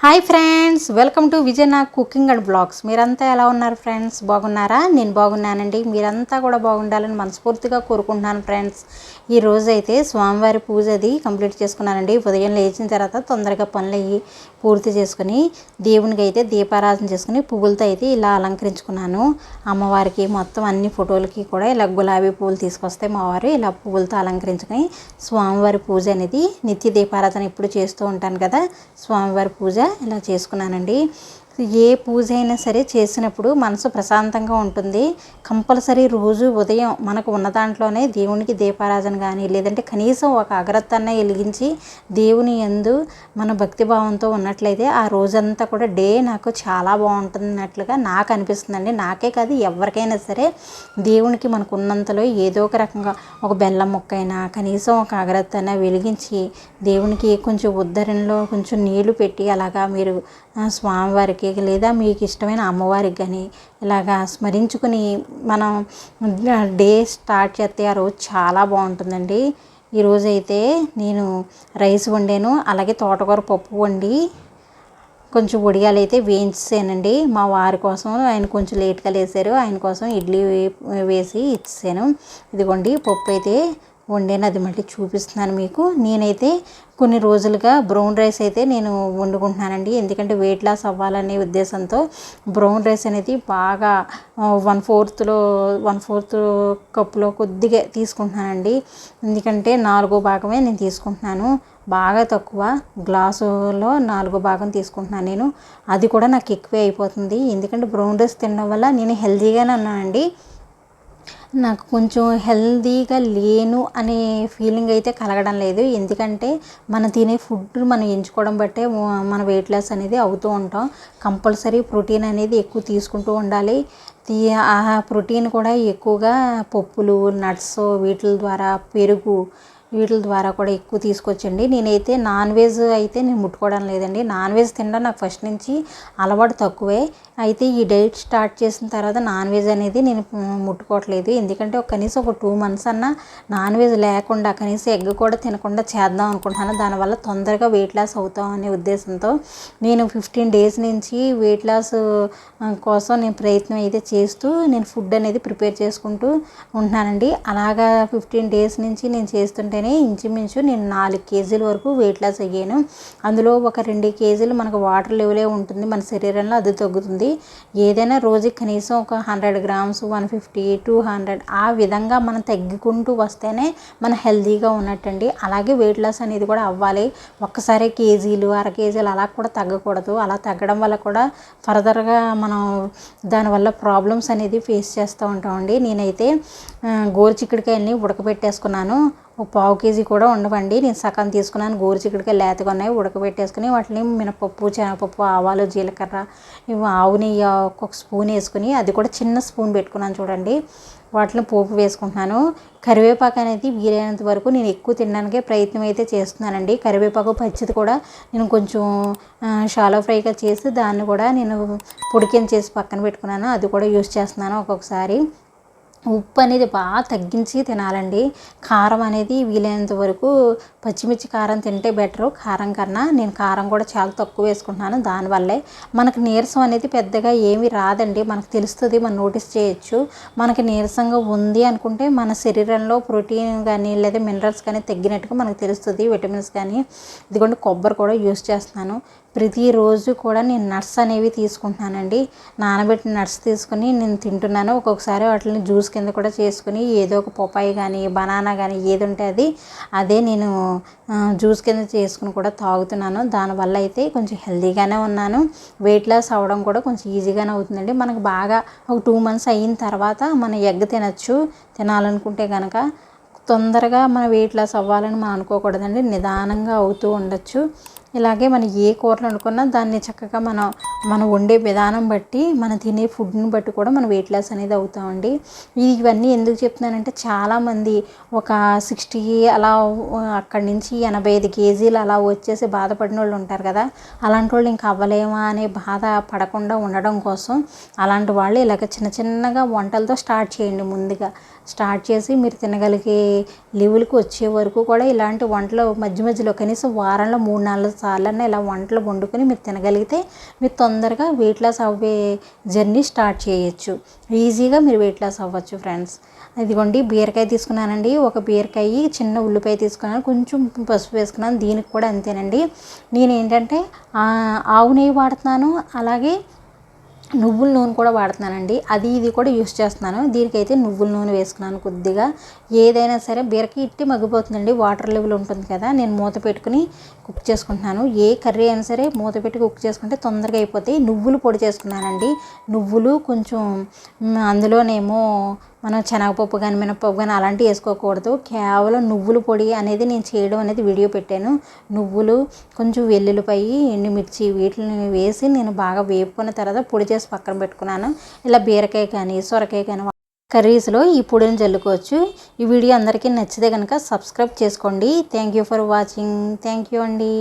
Hi friends, welcome to Vijayana cooking and blogs. మీరంతా ఎలా ఉన్నారు ఫ్రెండ్స్? బాగున్నారా? నేను బాగున్నానండి. మీరంతా కూడా బాగుండాలని మనస్ఫూర్తిగా కోరుకుంటున్నాను ఫ్రెండ్స్. ఈ రోజు అయితే స్వామివారి పూజ అది కంప్లీట్ చేసుకున్నానండి. ఉదయం లేచిన తర్వాత తొందరగా పనులు అయ్యి పూర్తి చేసుకుని దేవునికి అయితే దీపారాధన చేసుకుని పువ్వులతో అయితే ఇలా అలంకరించుకున్నాను. అమ్మవారికి మొత్తం అన్ని ఫోటోలకి కూడా ఇలా గులాబీ పువ్వులు తీసుకొస్తే మా వారు ఇలా పువ్వులతో అలంకరించుకొని స్వామివారి పూజ అనేది నిత్య దీపారాధన ఇప్పుడు చేస్తూ ఉంటాను కదా, స్వామివారి పూజ ఇలా చేసుకున్నానండి. ఏ పూజ అయినా సరే చేసినప్పుడు మనసు ప్రశాంతంగా ఉంటుంది. కంపల్సరీ రోజు ఉదయం మనకు ఉన్న దాంట్లోనే దేవునికి దీపారాధన కానీ లేదంటే కనీసం ఒక అగరత్తన్న వెలిగించి దేవుని యందు మన భక్తిభావంతో ఉన్నట్లయితే ఆ రోజంతా కూడా డే నాకు చాలా బాగుంటున్నట్లుగా నాకు అనిపిస్తుందండి. నాకే కాదు, ఎవరికైనా సరే దేవునికి మనకు ఉన్నంతలో ఏదో ఒక రకంగా ఒక బెల్లం ముక్కైనా కనీసం ఒక అగరత్తన్న వెలిగించి దేవునికి కొంచెం ఉద్ధరణలో కొంచెం నీళ్లు పెట్టి అలాగా మీరు స్వామివారికి లేదా మీకు ఇష్టమైన అమ్మవారికి కానీ ఇలాగా స్మరించుకుని మనం డే స్టార్ట్ చేస్తే ఆ రోజు చాలా బాగుంటుందండి. ఈరోజైతే నేను రైస్ వండాను, అలాగే తోటకూర పప్పు వండి కొంచెం వడియాలు అయితే వేయించానండి. మా వారి కోసం ఆయన కొంచెం లేట్గా లేసారు, ఆయన కోసం ఇడ్లీ వేసి ఇచ్చాను. ఇదిగోండి పప్పు అయితే వండాను, అది మళ్ళీ చూపిస్తున్నాను మీకు. నేనైతే కొన్ని రోజులుగా బ్రౌన్ రైస్ అయితే నేను వండుకుంటున్నానండి. ఎందుకంటే వెయిట్ లాస్ అవ్వాలనే ఉద్దేశంతో బ్రౌన్ రైస్ అనేది బాగా 1/4 కప్పులో కొద్దిగా తీసుకుంటున్నానండి. ఎందుకంటే 4 భాగమే నేను తీసుకుంటున్నాను, బాగా తక్కువ గ్లాసులో 4 భాగం తీసుకుంటున్నాను నేను. అది కూడా నాకు ఎక్కువే అయిపోతుంది. ఎందుకంటే బ్రౌన్ రైస్ తినడం వల్ల నేను హెల్తీగానే ఉన్నానండి. నాకు కొంచెం హెల్తీగా లేను అనే ఫీలింగ్ అయితే కలగడం లేదు. ఎందుకంటే మనం తినే ఫుడ్ మనం ఎంచుకోవడం బట్టే మన వెయిట్ లాస్ అనేది అవుతూ ఉంటాం. కంపల్సరీ ప్రోటీన్ అనేది ఎక్కువ తీసుకుంటూ ఉండాలి. ఆ ప్రోటీన్ కూడా ఎక్కువగా పప్పులు, నట్స్, వీటి ద్వారా పెరుగు, వీటి ద్వారా కూడా ఎక్కువ తీసుకొచ్చండి. నేనైతే నాన్ వెజ్ అయితే నేను ముట్టుకోవడం లేదండి. నాన్ వెజ్ తినడం నాకు ఫస్ట్ నుంచి అలవాటు తక్కువే. అయితే ఈ డైట్ స్టార్ట్ చేసిన తర్వాత నాన్ వెజ్ అనేది నేను ముట్టుకోవట్లేదు. ఎందుకంటే కనీసం ఒక 2 months అన్నా నాన్ వెజ్ లేకుండా కనీసం ఎగ్ కూడా తినకుండా చేద్దాం అనుకుంటున్నాను. దానివల్ల తొందరగా వెయిట్ లాస్ అవుతాం అనే ఉద్దేశంతో నేను 15 days నుంచి వెయిట్ లాస్ కోసం నేను ప్రయత్నం అయితే చేస్తూ నేను ఫుడ్ అనేది ప్రిపేర్ చేసుకుంటూ ఉంటున్నానండి. అలాగా 15 days నుంచి నేను చేస్తుంటేనే ఇంచుమించు నేను 4 kgs వరకు వెయిట్ లాస్ అయ్యాను. అందులో ఒక 2 kgs మనకు వాటర్ లెవెలే ఉంటుంది మన శరీరంలో, అది తగ్గుతుంది. ఏదైనా రోజుకి కనీసం ఒక 100 grams, 150, 200 ఆ విధంగా మనం తగ్గుకుంటూ వస్తేనే మనం హెల్తీగా ఉన్నట్టండి. అలాగే వెయిట్ లాస్ అనేది కూడా అవ్వాలి. ఒక్కసారి కేజీలు, అర కేజీలు అలా కూడా తగ్గకూడదు. అలా తగ్గడం వల్ల కూడా ఫర్దర్గా మనం దానివల్ల ప్రాబ్లమ్స్ అనేది ఫేస్ చేస్తూ ఉంటామండి. నేనైతే గోరుచిక్కుడుకాయల్ని ఉడకబెట్టేసుకున్నాను. ఒక 1/4 kg కూడా ఉండవండి, నేను సగం తీసుకున్నాను. గోరుచిక్కుడుకాయలు లేతగా ఉన్నాయి, ఉడకబెట్టేసుకుని వాటిని మినపప్పు, శనగపప్పు, ఆవాలు, జీలకర్ర, ఇవి ఆవు నెయ్యి ఒక స్పూన్ వేసుకుని, అది కూడా చిన్న స్పూన్ పెట్టుకున్నాను చూడండి, వాటిని పోపు వేసుకుంటున్నాను. కరివేపాకు అనేది వీలైనంత వరకు నేను ఎక్కువ తినడానికే ప్రయత్నం అయితే చేస్తున్నానండి. కరివేపాకు పచ్చిది కూడా నేను కొంచెం షాలో ఫ్రైగా చేసి దాన్ని కూడా నేను పొడి కింద చేసి పక్కన పెట్టుకున్నాను, అది కూడా యూస్ చేస్తున్నాను ఒక్కొక్కసారి. ఉప్పు అనేది బాగా తగ్గించి తినాలండి. కారం అనేది వీలైనంత వరకు పచ్చిమిర్చి కారం తింటే బెటరు కారం కన్నా. నేను కారం కూడా చాలా తక్కువ వేసుకుంటున్నాను. దానివల్లే మనకు నీరసం అనేది పెద్దగా ఏమీ రాదండి. మనకు తెలుస్తుంది, మనం నోటీస్ చేయొచ్చు. మనకి నీరసంగా ఉంది అనుకుంటే మన శరీరంలో ప్రోటీన్ కానీ లేదా మినరల్స్ కానీ తగ్గినట్టుగా మనకు తెలుస్తుంది, విటమిన్స్ కానీ. ఇదిగోండి కొబ్బరి కూడా యూస్ చేస్తున్నాను. ప్రతిరోజు కూడా నేను నట్స్ అనేవి తీసుకుంటున్నానండి. నానబెట్టిన నట్స్ తీసుకుని నేను తింటున్నాను. ఒక్కొక్కసారి వాటిని జ్యూస్ కింద కూడా చేసుకుని ఏదో ఒక పపాయి కానీ బనానా కానీ ఏది ఉంటే అదే నేను జ్యూస్ కింద చేసుకుని కూడా తాగుతున్నాను. దానివల్ల అయితే కొంచెం హెల్తీగానే ఉన్నాను. వెయిట్ లాస్ అవ్వడం కూడా కొంచెం ఈజీగానే అవుతుందండి. మనకు బాగా ఒక 2 months అయిన తర్వాత మనం ఎగ్ తినాలనుకుంటే కనుక తొందరగా మన వెయిట్ లాస్ అవ్వాలని మనం అనుకోకూడదండి. నిదానంగా అవుతూ ఉండొచ్చు. ఇలాగే మనం ఏ కూరలు అనుకున్నా దాన్ని చక్కగా మనం వండే విధానం బట్టి మనం తినే ఫుడ్ని బట్టి కూడా మనం వెయిట్ లాస్ అనేది అవుతామండి. ఇవన్నీ ఎందుకు చెప్తున్నానంటే చాలామంది ఒక 60 అలా అక్కడి నుంచి 85 kgs అలా వచ్చేసి బాధపడిన వాళ్ళు ఉంటారు కదా. అలాంటి వాళ్ళు ఇంకా అవ్వలేమా అనే బాధ పడకుండా ఉండడం కోసం అలాంటి వాళ్ళు ఇలాగ చిన్న చిన్నగా వంటలతో స్టార్ట్ చేయండి. ముందుగా స్టార్ట్ చేసి మీరు తినగలిగే లెవెల్కి వచ్చే వరకు కూడా ఇలాంటి వంటలు మధ్య మధ్యలో కనీసం వారంలో 3-4 సార్లన్నా ఇలా వంటలు వండుకొని మీరు తినగలిగితే మీరు తొందరగా వెయిట్ లాస్ అవ్వే జర్నీ స్టార్ట్ చేయొచ్చు. ఈజీగా మీరు వెయిట్ లాస్ అవ్వచ్చు ఫ్రెండ్స్. ఇదిగోండి బీరకాయ తీసుకున్నానండి. ఒక బీరకాయ, చిన్న ఉల్లిపాయ తీసుకున్నాను, కొంచెం పసుపు వేసుకున్నాను. దీనికి కూడా అంతేనండి. నేనేంటంటే ఆవు నెయ్యి వాడుతున్నాను, అలాగే నువ్వుల నూనె కూడా వాడుతున్నానండి. అది ఇది కూడా యూస్ చేస్తున్నాను. దీనికైతే నువ్వుల నూనె వేసుకున్నాను కొద్దిగా. ఏదైనా సరే బీరకాయ ఇట్టి మగ్గిపోతుందండి, వాటర్ లెవెల్ ఉంటుంది కదా. నేను మూత పెట్టుకుని కుక్ చేసుకుంటున్నాను. ఏ కర్రీ అయినా సరే మూత పెట్టి కుక్ చేసుకుంటే తొందరగా అయిపోతాయి. నువ్వులు పొడి చేసుకున్నానండి. నువ్వులు కొంచెం అందులోనేమో మనం శనగపప్పు కానీ మినపప్పు కానీ అలాంటివి వేసుకోకూడదు. కేవలం నువ్వుల పొడి అనేది నేను చేయడం అనేది వీడియో పెట్టాను. నువ్వులు, కొంచెం వెల్లుల్లిపాయి, ఎండుమిర్చి వీటిని వేసి నేను బాగా వేపుకున్న తర్వాత పొడి చేసి పక్కన పెట్టుకున్నాను. ఇలా బీరకాయ కానీ సొరకాయ కానీ కర్రీస్లో ఈ పొడిని జల్లుకోవచ్చు. ఈ వీడియో అందరికీ నచ్చితే కనుక సబ్స్క్రైబ్ చేసుకోండి. Thank you for watching. Thank you అండి.